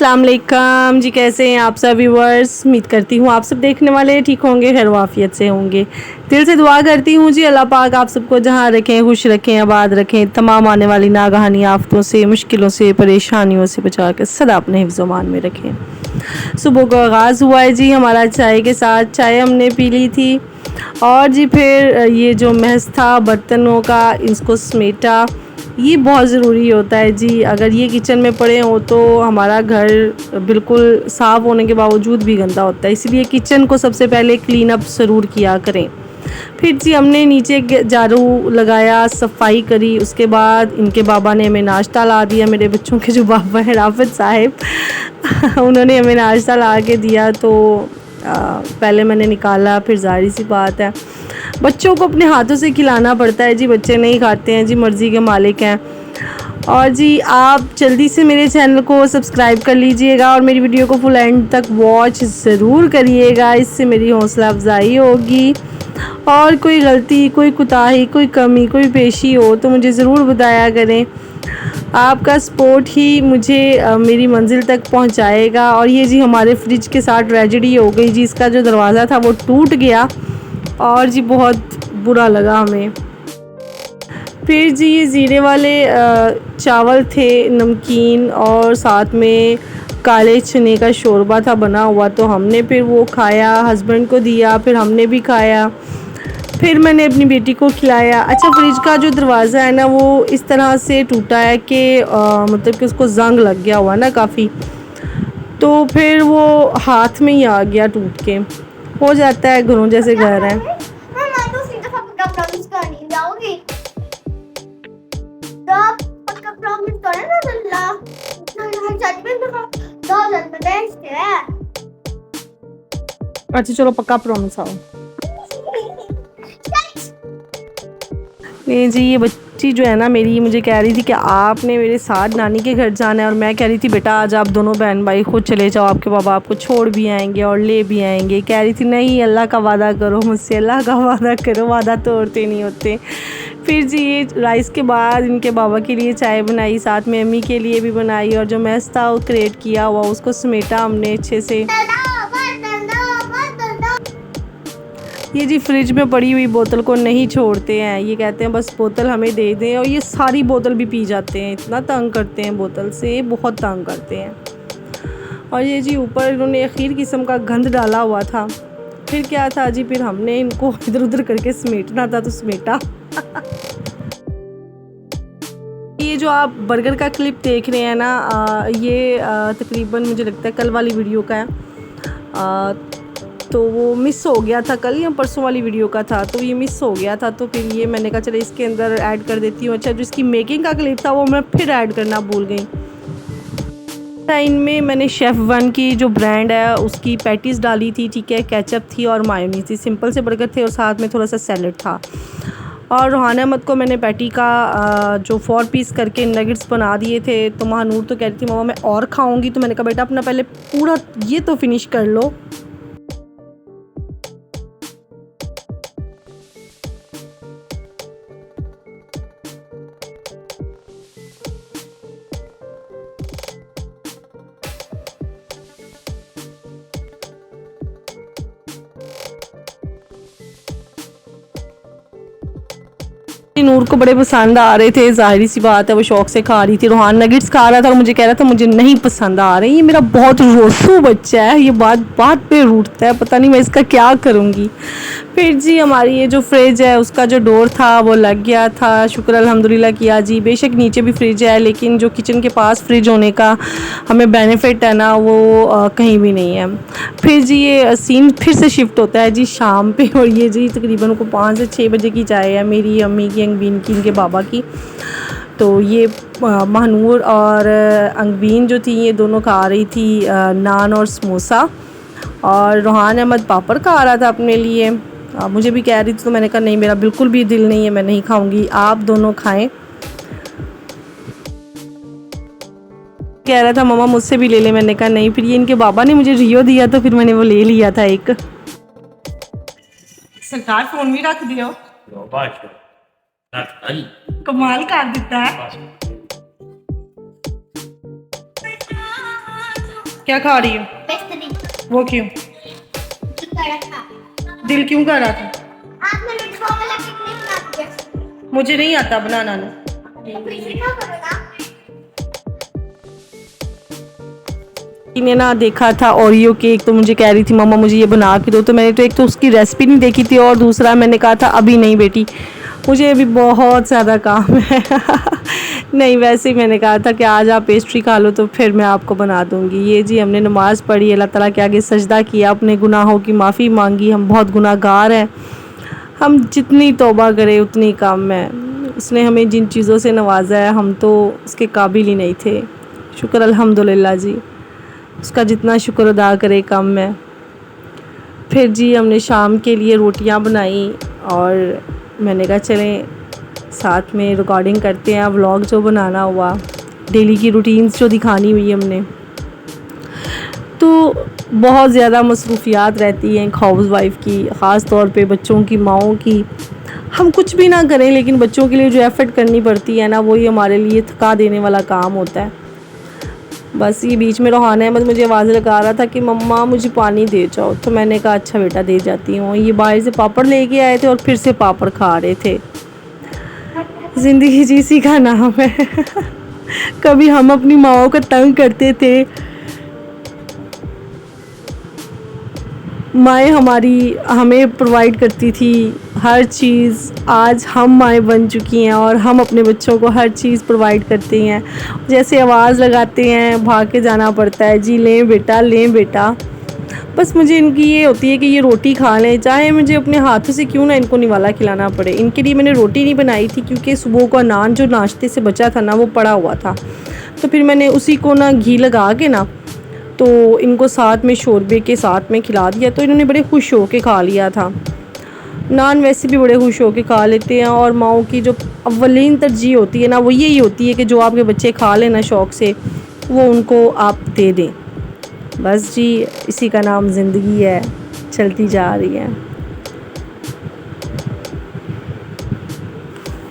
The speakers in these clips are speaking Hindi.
अस्सलाम वालेकुम जी, कैसे हैं आप सब व्यूअर्स। उम्मीद करती हूँ आप सब देखने वाले ठीक होंगे, खैर वाफियत से होंगे। दिल से दुआ करती हूँ जी, अल्लाह पाक आप सबको जहाँ रखें, खुश रखें, आबाद रखें, तमाम आने वाली नागहानी आफतों से, मुश्किलों से, परेशानियों से बचा कर सदा अपने हिफ्ज़-ओ-मान में रखें। सुबह का आगाज़ हुआ है जी हमारा चाय के साथ। चाय हमने पी ली थी और जी फिर ये जो महज़ था बर्तनों का, इसको समेटा। ये बहुत ज़रूरी होता है जी, अगर ये किचन में पड़े हों तो हमारा घर बिल्कुल साफ़ होने के बावजूद भी गंदा होता है, इसलिए किचन को सबसे पहले क्लीन अप ज़रूर किया करें। फिर जी हमने नीचे झाड़ू लगाया, सफाई करी, उसके बाद इनके बाबा ने हमें नाश्ता ला दिया। मेरे बच्चों के जो बाबा हैं राफत साहिब उन्होंने हमें नाश्ता ला के दिया, तो पहले मैंने निकाला, फिर ज़ाहिर सी बात है बच्चों को अपने हाथों से खिलाना पड़ता है जी, बच्चे नहीं खाते हैं जी, मर्ज़ी के मालिक हैं। और जी आप जल्दी से मेरे चैनल को सब्सक्राइब कर लीजिएगा और मेरी वीडियो को फुल एंड तक वॉच ज़रूर करिएगा, इससे मेरी हौसला अफजाई होगी। और कोई गलती, कोई कुताही, कोई कमी, कोई पेशी हो तो मुझे ज़रूर बताया करें। आपका सपोर्ट ही मुझे मेरी मंजिल तक पहुंचाएगा। और ये जी हमारे फ्रिज के साथ ट्रेजेडी हो गई जी, इसका जो दरवाज़ा था वो टूट गया और जी बहुत बुरा लगा हमें। फिर जी ये ज़ीरे वाले चावल थे, नमकीन, और साथ में काले चने का शोरबा था बना हुआ, तो हमने फिर वो खाया, हस्बैंड को दिया, फिर हमने भी खाया, फिर मैंने अपनी बेटी को खिलाया। अच्छा, फ्रिज का जो दरवाज़ा है ना वो इस तरह से टूटा है कि मतलब कि उसको जंग लग गया हुआ ना काफ़ी, तो फिर वो हाथ में ही आ गया टूट के। हो जाता है, घरों जैसे घर हैं। अच्छा चलो पक्का प्रॉमिस आओ। नहीं जी, ये बच्ची जो है ना मेरी, मुझे कह रही थी कि आपने मेरे साथ नानी के घर जाना है, और मैं कह रही थी बेटा आज आप दोनों बहन भाई खुद चले जाओ, आपके बाबा आपको छोड़ भी आएंगे और ले भी आएंगे। कह रही थी नहीं, अल्लाह का वादा करो मुझसे, अल्लाह का वादा करो, वादा तोड़ते नहीं होते। फिर जी ये राइस के बाद इनके बाबा के लिए चाय बनाई, साथ में अम्मी के लिए भी बनाई, और जो मैस था वो क्रिएट किया हुआ उसको समेटा हमने अच्छे से। ये जी फ्रिज में पड़ी हुई बोतल को नहीं छोड़ते हैं, ये कहते हैं बस बोतल हमें दे दें, और ये सारी बोतल भी पी जाते हैं, इतना तंग करते हैं बोतल से, बहुत तंग करते हैं। और ये जी ऊपर इन्होंने अखीर किस्म का गंद डाला हुआ था। फिर क्या था जी, फिर हमने इनको इधर उधर करके समेटना था तो समेटा। ये जो आप बर्गर का क्लिप देख रहे हैं ना, ये तकरीबन मुझे लगता है कल वाली वीडियो का है। तो वो मिस हो गया था, कल या परसों वाली वीडियो का था, तो ये मिस हो गया था, तो फिर ये मैंने कहा चलो इसके अंदर ऐड कर देती हूँ। अच्छा, जो इसकी मेकिंग का क्लिप था वो मैं फिर ऐड करना भूल गई। इनमें मैंने शेफ़ वन की जो ब्रांड है उसकी पैटीज़ डाली थी, ठीक है, केचप थी और मायोनीज़ थी, सिंपल से बर्गर थे और साथ में थोड़ा सा सैलड था। और रूहान अहमद को मैंने पैटी का जो 4 पीस करके नगेट्स बना दिए थे, तो महानूर तो कह रही थी मम्मा मैं और खाऊंगी, तो मैंने कहा बेटा अपना पहले पूरा ये तो फिनिश कर लो। नूर को बड़े पसंद आ रहे थे, जाहिर सी बात है वो शौक से खा रही थी। रूहान नगेट्स खा रहा था और मुझे कह रहा था मुझे नहीं पसंद आ रहे। ये मेरा बहुत रोसू बच्चा है, ये बात बात पे रूठता है, पता नहीं मैं इसका क्या करूँगी। फिर जी हमारी ये जो फ्रिज है उसका जो डोर था वो लग गया था, शुक्र अल्हम्दुलिल्लाह किया जी। बेशक नीचे भी फ्रिज है, लेकिन जो किचन के पास फ्रिज होने का हमें बेनिफिट है ना वो कहीं भी नहीं है। फिर जी ये सीन फिर से शिफ्ट होता है जी शाम पे, और ये जी तकरीबन को 5 से 6 बजे की चाय है, मेरी अम्मी की, अंगबीन की, इनके बाबा की। तो ये महानूर और अंगबीन जो थी ये दोनों खा रही थी नान और समोसा, और रूहान अहमद पापड़ खा रहा था अपने लिए। मुझे भी कह रही थी, तो मैंने कहा नहीं मेरा बिल्कुल भी दिल नहीं है, मैं नहीं खाऊंगी, आप दोनों खाएं। कह रहा था मम्मा मुझसे भी ले ले, मैंने कहा नहीं। फिर ये इनके बाबा ने मुझे रियो दिया तो फिर मैंने वो ले लिया था एक। सरकार फोन भी रख दियो, कमाल कर दिता है। क्या खा रही हो? बेहतरीन। वो क्यों? जी कड़ा था। दिल क्यों कर रहा था? आपने लड्डुओं वाला पिकनिक बना दिया। मुझे नहीं आता बनाना ना। तो फिर सीखा करो ना। ने ना देखा था ओरियो केक, तो मुझे कह रही थी मम्मा मुझे ये बना के दो। तो मैंने तो एक तो उसकी रेसिपी नहीं देखी थी, और दूसरा मैंने कहा था अभी नहीं बेटी, मुझे अभी बहुत ज़्यादा काम है। नहीं, वैसे ही मैंने कहा था कि आज आप पेस्ट्री खा लो तो फिर मैं आपको बना दूँगी। ये जी हमने नमाज़ पढ़ी, अल्लाह ताला के आगे सजदा किया, अपने गुनाहों की माफ़ी मांगी। हम बहुत गुनाहगार हैं, हम जितनी तौबा करें उतनी कम है। उसने हमें जिन चीज़ों से नवाजा है हम तो उसके काबिल ही नहीं थे। शुक्र अल्हम्दुलिल्लाह जी, उसका जितना शुक्र अदा करे कम है। फिर जी हमने शाम के लिए रोटियां बनाई, और मैंने कहा चलें साथ में रिकॉर्डिंग करते हैं, व्लॉग जो बनाना हुआ, डेली की रूटीन्स जो दिखानी हुई हमने। तो बहुत ज़्यादा मसरूफियात रहती हैं एक हाउस वाइफ की, ख़ास तौर पे बच्चों की, माओं की। हम कुछ भी ना करें लेकिन बच्चों के लिए जो एफ़र्ट करनी पड़ती है ना, वही हमारे लिए थका देने वाला काम होता है। बस ये बीच में रोहान अहमद मुझे आवाज़ लगा रहा था कि मम्मा मुझे पानी दे जाओ, तो मैंने कहा अच्छा बेटा दे जाती हूँ। ये बाहर से पापड़ लेके आए थे और फिर से पापड़ खा रहे थे। ज़िंदगी जी इसी का नाम है। कभी हम अपनी माओं को तंग करते थे, माएँ हमारी हमें प्रोवाइड करती थी हर चीज़। आज हम माएँ बन चुकी हैं और हम अपने बच्चों को हर चीज़ प्रोवाइड करती हैं। जैसे आवाज़ लगाते हैं भाग के जाना पड़ता है, जी लें बेटा लें बेटा। बस मुझे इनकी ये होती है कि ये रोटी खा लें, चाहे मुझे अपने हाथों से क्यों ना इनको निवाला खिलाना पड़े। इनके लिए मैंने रोटी नहीं बनाई थी क्योंकि सुबह का नान जो नाश्ते से बचा था ना वो पड़ा हुआ था, तो फिर मैंने उसी को ना घी लगा के ना तो इनको साथ में शोरबे के साथ में खिला दिया, तो इन्होंने बड़े खुश हो के खा लिया था। नान वैसे भी बड़े खुश हो के खा लेते हैं, और माओं की जो अव्वलीन तरजीह होती है ना वो यही होती है कि जो आपके बच्चे खा लेना शौक़ से वो उनको आप दे दें। बस जी इसी का नाम ज़िंदगी है, चलती जा रही है।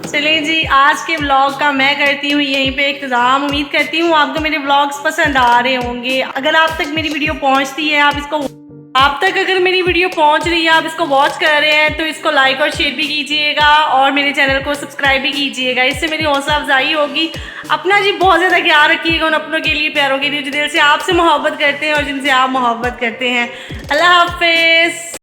चलिए जी, आज के व्लॉग का मैं करती हूँ यहीं पे इख्तिताम। उम्मीद करती हूँ आपको मेरे व्लॉग्स पसंद आ रहे होंगे। अगर आप तक मेरी वीडियो पहुँचती है, आप तक अगर मेरी वीडियो पहुँच रही है, आप इसको वॉच कर रहे हैं, तो इसको लाइक और शेयर भी कीजिएगा और मेरे चैनल को सब्सक्राइब भी कीजिएगा। इससे मेरी हौसला अफजाई होगी। अपना जी बहुत ज़्यादा ख्याल रखिएगा, उन अपनों के लिए, प्यारों के लिए जो दिल से आपसे मोहब्बत करते हैं और जिनसे आप मोहब्बत करते हैं। अल्लाह हाफिज़।